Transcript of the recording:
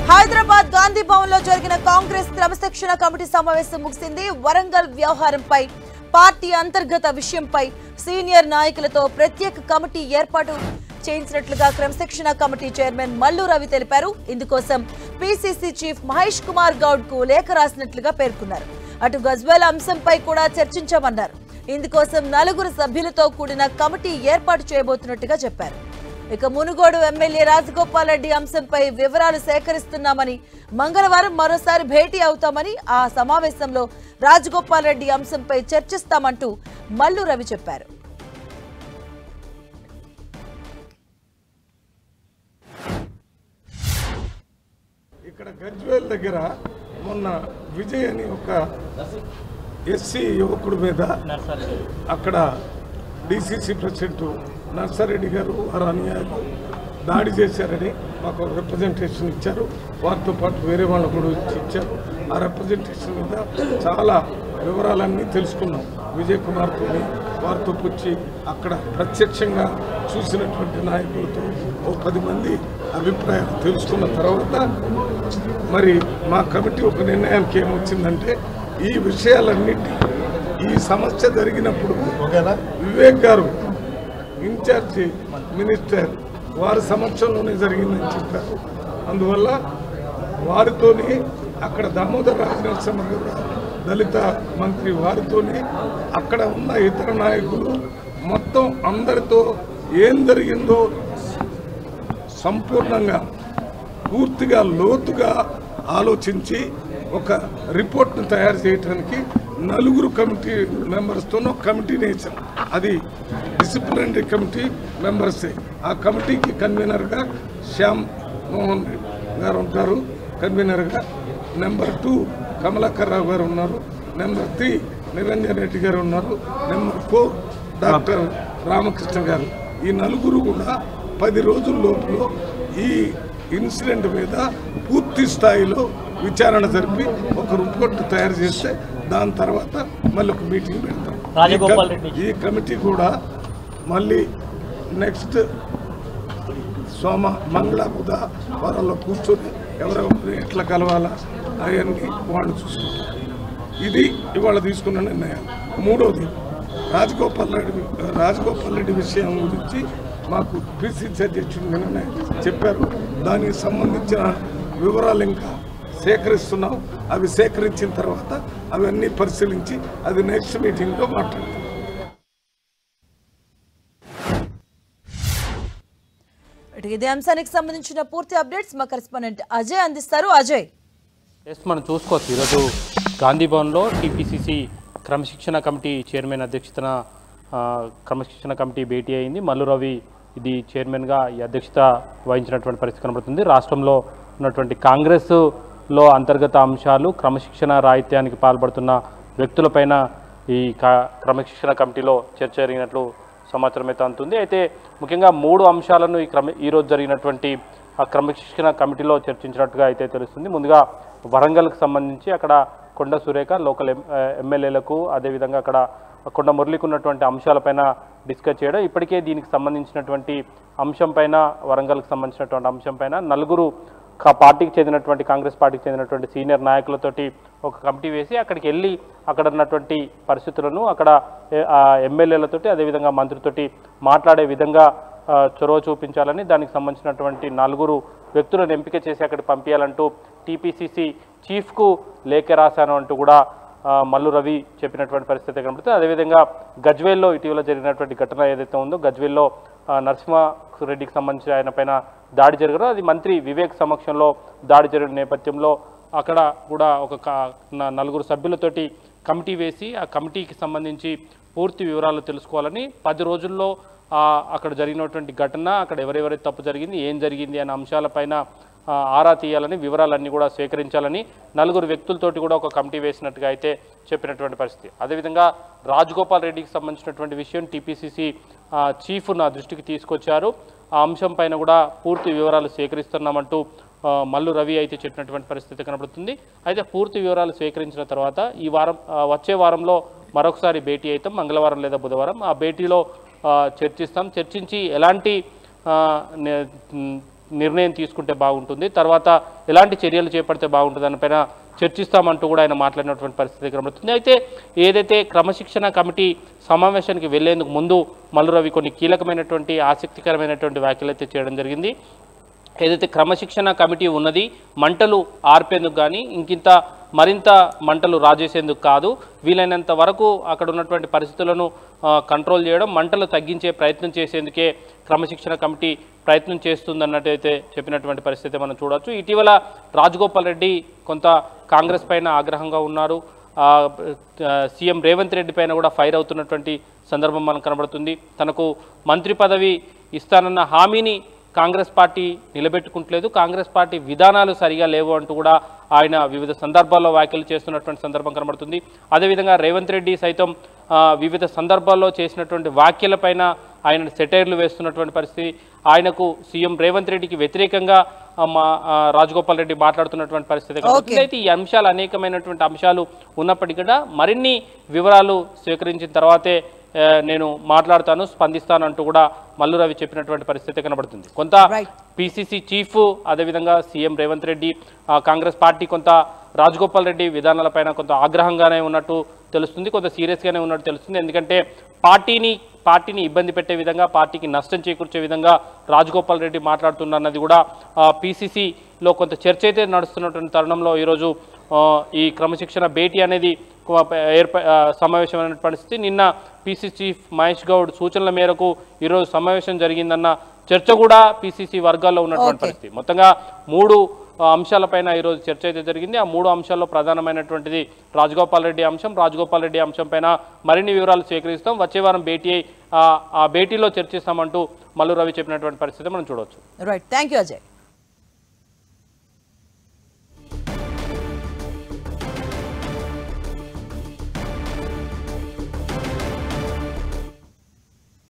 హైదరాబాద్ గాంధీ భవన్ లో జరిగిన కాంగ్రెస్ క్రమశిక్షణ కమిటీ సమావేశం ముగిసింది. వరంగల్ వ్యవహారంపై, పార్టీ అంతర్గత విషయంపై సీనియర్ నాయకులతో ప్రత్యేక కమిటీ ఏర్పాటు చేయించినట్లుగా క్రమశిక్షణ కమిటీ చైర్మన్ మల్లు రవి తెలిపారు. ఇందుకోసం పీసీసీ చీఫ్ మహేష్ కుమార్ గౌడ్ కు లేఖ రాసినట్లుగా పేర్కొన్నారు. అటు గజ్వేల్ అంశంపై కూడా చర్చించామన్నారు. ఇందుకోసం 4 సభ్యులతో కూడిన కమిటీ ఏర్పాటు చేయబోతున్నట్టుగా చెప్పారు. ఇక మునుగోడు ఎమ్మెల్యే రాజగోపాల్ రెడ్డి అంశంపై వివరాలు సేకరిస్తున్నామని, మంగళవారం మరోసారి భేటీ అవుతామని, ఆ సమావేశంలో రాజగోపాల్ రెడ్డి అంశంపై చర్చిస్తామంటూ మల్లు రవి చెప్పారు. ఇక్కడ గజ్వేల్ దగ్గర మొన్న విజయ్ అని ఒక ఎస్సీ యువకుడి మీద అక్కడ డిసిసి ప్రెసిడెంట్ నర్సారెడ్డి గారు వారు అనుయాయులు దాడి చేశారని మాకు రిప్రజెంటేషన్ ఇచ్చారు. వారితో పాటు వేరే వాళ్ళు కూడా ఇచ్చారు. ఆ రిప్రజెంటేషన్ మీద చాలా వివరాలన్నీ తెలుసుకున్నాం. విజయ్ కుమార్తో వారితో పుచ్చి అక్కడ ప్రత్యక్షంగా చూసినటువంటి నాయకులతో ఓ 10 మంది అభిప్రాయాలు తెలుసుకున్న తర్వాత మరి మా కమిటీ ఒక నిర్ణయానికి ఏమొచ్చిందంటే, ఈ విషయాలన్నిటి ఈ సమస్య జరిగినప్పుడు వివేక్ గారు ఇన్ఛార్జి మినిస్టర్ వారి సమక్షంలోనే జరిగిందని చెప్పారు. అందువల్ల వారితోని అక్కడ దామోదర్ రాజనరసింహ గారు దళిత మంత్రి వారితోని అక్కడ ఉన్న ఇతర నాయకులు మొత్తం అందరితో ఏం జరిగిందో సంపూర్ణంగా పూర్తిగా లోతుగా ఆలోచించి ఒక రిపోర్ట్ను తయారు చేయడానికి 4 కమిటీ మెంబర్స్తో కమిటీని వేశాం. అది డిసిప్లినరీ కమిటీ మెంబర్సే. ఆ కమిటీకి కన్వీనర్గా శ్యామ్ మోహన్ గారు ఉంటారు కన్వీనర్గా. నెంబర్ 2 కమలాకర్ రావు గారు ఉన్నారు. నెంబర్ 3 నిరంజన్ రెడ్డి గారు ఉన్నారు. నెంబర్ 4 డాక్టర్ రామకృష్ణ గారు. ఈ 4 కూడా 10 రోజుల లోపల ఈ ఇన్సిడెంట్ మీద పూర్తి స్థాయిలో విచారణ జరిపి ఒక రిపోర్ట్ తయారు చేస్తే దాని తర్వాత మళ్ళీ ఒక మీటింగ్ పెడతాం. ఈ కమిటీ కూడా మళ్ళీ నెక్స్ట్ మంగళ బుధ వారంలో కూర్చొని ఎవరెవరిని ఎట్లా కలవాలా అవన్నీ వాళ్ళు చూసుకుంటారు. ఇది ఇవాళ తీసుకున్న నిర్ణయం. 3వది రాజగోపాల్ రెడ్డి విషయం గురించి మాకు పిసిసి అధ్యక్షుడు నిర్ణయం చెప్పారు. దానికి సంబంధించిన వివరాలు ఇంకా సేకరిస్తున్నాం. అవి సేకరించిన తర్వాత అవన్నీ పరిశీలించి అది నెక్స్ట్ మీటింగ్లో మాట్లాడతాం. ఇదే అంశానికి సంబంధించిన పూర్తి అప్డేట్స్ మా కరెస్పాండెంట్ అజయ్ అందిస్తారు. అజయ్, మనం చూసుకోవచ్చు ఈరోజు గాంధీ భవన్లో టీపీసీసీ క్రమశిక్షణ కమిటీ చైర్మన్ అధ్యక్షతన క్రమశిక్షణ కమిటీ భేటీ అయింది. మల్లు రవి ఇది చైర్మన్గా ఈ అధ్యక్షత వహించినటువంటి పరిస్థితి కనబడుతుంది. రాష్ట్రంలో ఉన్నటువంటి కాంగ్రెస్లో అంతర్గత అంశాలు, క్రమశిక్షణ రాహిత్యానికి పాల్పడుతున్న వ్యక్తులపైన ఈ క్రమశిక్షణ కమిటీలో చర్చ జరిగినట్లు సమాచారం అయితే అందుతుంది. అయితే ముఖ్యంగా 3 అంశాలను ఈరోజు జరిగినటువంటి ఆ క్రమశిక్షణ కమిటీలో చర్చించినట్టుగా అయితే తెలుస్తుంది. ముందుగా వరంగల్కి సంబంధించి అక్కడ కొండ సురేఖ లోకల్ ఎమ్మెల్యేలకు, అదేవిధంగా అక్కడ కొండ మురళికి ఉన్నటువంటి అంశాలపైన డిస్కస్ చేయడం. ఇప్పటికే దీనికి సంబంధించినటువంటి అంశంపైన, వరంగల్కి సంబంధించినటువంటి అంశంపైన 4 పార్టీకి చెందినటువంటి, కాంగ్రెస్ పార్టీకి చెందినటువంటి సీనియర్ నాయకులతోటి ఒక కమిటీ వేసి అక్కడికి వెళ్ళి అక్కడ ఉన్నటువంటి పరిస్థితులను అక్కడ ఎమ్మెల్యేలతోటి అదేవిధంగా మంత్రితోటి మాట్లాడే విధంగా చొరవ చూపించాలని, దానికి సంబంధించినటువంటి 4 వ్యక్తులను ఎంపిక చేసి అక్కడికి పంపించాలంటూ టీపీసీసీ చీఫ్కు లేఖ రాశాను అంటూ కూడా మల్లు రవి చెప్పినటువంటి పరిస్థితి కనబడుతుంది. అదేవిధంగా గజ్వేల్లో ఇటీవల జరిగినటువంటి ఘటన ఏదైతే ఉందో, గజ్వేల్లో నరసింహారెడ్డికి సంబంధించి ఆయన పైన దాడి జరగడం, అది మంత్రి వివేక్ సమక్షంలో దాడి జరిగిన నేపథ్యంలో అక్కడ కూడా ఒక 4 సభ్యులతోటి కమిటీ వేసి ఆ కమిటీకి సంబంధించి పూర్తి వివరాలు తెలుసుకోవాలని, 10 రోజుల్లో అక్కడ జరిగినటువంటి ఘటన, అక్కడ ఎవరెవరైతే తప్పు జరిగింది, ఏం జరిగింది అనే అంశాలపైన ఆరా తీయాలని, వివరాలన్నీ కూడా సేకరించాలని 4 వ్యక్తులతోటి కూడా ఒక కమిటీ వేసినట్టుగా అయితే చెప్పినటువంటి పరిస్థితి. అదేవిధంగా రాజగోపాల్ రెడ్డికి సంబంధించినటువంటి విషయం టీపీసీసీ చీఫ్ నా దృష్టికి తీసుకొచ్చారు. ఆ అంశం పైన కూడా పూర్తి వివరాలు సేకరిస్తున్నామంటూ మల్లు రవి అయితే చెప్పినటువంటి పరిస్థితి కనబడుతుంది. అయితే పూర్తి వివరాలు సేకరించిన తర్వాత ఈ వారం, వచ్చే వారంలో మరొకసారి భేటీ అవుతాం, మంగళవారం లేదా బుధవారం. ఆ భేటీలో చర్చిస్తాం. చర్చించి ఎలాంటి నిర్ణయం తీసుకుంటే బాగుంటుంది, తర్వాత ఎలాంటి చర్యలు చేపడితే బాగుంటుంది దానిపైన చర్చిస్తామంటూ కూడా ఆయన మాట్లాడినటువంటి పరిస్థితి కనబడుతుంది. అయితే ఏదైతే క్రమశిక్షణ కమిటీ సమావేశానికి వెళ్లేందుకు ముందు మల్లు రవి కొన్ని కీలకమైనటువంటి ఆసక్తికరమైనటువంటి వ్యాఖ్యలు అయితే చేయడం జరిగింది. ఏదైతే క్రమశిక్షణ కమిటీ ఉన్నది మంటలు ఆర్పేందుకు కానీ ఇంకింత మరింత మంటలు రాజేసేందుకు కాదు, వీలైనంత వరకు అక్కడ ఉన్నటువంటి పరిస్థితులను కంట్రోల్ చేయడం, మంటలు తగ్గించే ప్రయత్నం చేసేందుకే క్రమశిక్షణ కమిటీ ప్రయత్నం చేస్తుందన్నట్టయితే చెప్పినటువంటి పరిస్థితి మనం చూడవచ్చు. ఇటీవల రాజగోపాల్ రెడ్డి కొంత కాంగ్రెస్ పైన ఆగ్రహంగా ఉన్నారు, సీఎం రేవంత్ రెడ్డి పైన కూడా ఫైర్ అవుతున్నటువంటి సందర్భం మనకు కనబడుతుంది. తనకు మంత్రి పదవి ఇస్తానన్న హామీని కాంగ్రెస్ పార్టీ నిలబెట్టుకుంటలేదు, కాంగ్రెస్ పార్టీ విధానాలు సరిగా లేవు అంటూ కూడా ఆయన వివిధ సందర్భాల్లో వ్యాఖ్యలు చేస్తున్నటువంటి సందర్భం కనబడుతుంది. అదేవిధంగా రేవంత్ రెడ్డి సైతం వివిధ సందర్భాల్లో చేసినటువంటి వ్యాఖ్యలపైన ఆయన సెటైర్లు వేస్తున్నటువంటి పరిస్థితి, ఆయనకు సీఎం రేవంత్ రెడ్డికి వ్యతిరేకంగా రాజగోపాల్ రెడ్డి మాట్లాడుతున్నటువంటి పరిస్థితి కనబడుతుంది. అయితే ఈ అంశాలు అనేకమైనటువంటి అంశాలు ఉన్నప్పటికీ కూడా మరిన్ని వివరాలు స్వీకరించిన తర్వాతే నేను మాట్లాడతాను, స్పందిస్తాను అంటూ కూడా మల్లు రవి చెప్పినటువంటి పరిస్థితి కనబడుతుంది. కొంత పిసిసి చీఫ్ అదేవిధంగా సీఎం రేవంత్ రెడ్డి కాంగ్రెస్ పార్టీ కొంత రాజగోపాల్ రెడ్డి విధానాలపైన కొంత ఆగ్రహంగానే ఉన్నట్టు తెలుస్తుంది, కొంత సీరియస్గానే ఉన్నట్టు తెలుస్తుంది. ఎందుకంటే పార్టీని ఇబ్బంది పెట్టే విధంగా, పార్టీకి నష్టం చేకూర్చే విధంగా రాజగోపాల్ రెడ్డి మాట్లాడుతున్నది కూడా పిసిసిలో కొంత చర్చ అయితే నడుస్తున్నటువంటి తరుణంలో ఈరోజు ఈ క్రమశిక్షణ భేటీ అనేది సమావేశమైన పరిస్థితి. నిన్న పిసిసి చీఫ్ మహేష్ గౌడ్ సూచనల మేరకు ఈరోజు సమావేశం జరిగిందన్న చర్చ కూడా పిసిసి వర్గాల్లో ఉన్నటువంటి పరిస్థితి. మొత్తంగా 3 అంశాలపైన ఈరోజు చర్చ అయితే జరిగింది. ఆ 3 అంశాల్లో ప్రధానమైనటువంటిది రాజగోపాల్ రెడ్డి అంశం. రాజగోపాల్ రెడ్డి అంశం పైన మరిన్ని వివరాలు స్వీకరిస్తాం, వచ్చే వారం భేటీ ఆ భేటీలో చర్చిస్తామంటూ మల్లు రవి చెప్పినటువంటి పరిస్థితి మనం చూడవచ్చు. Right, thank you Ajay.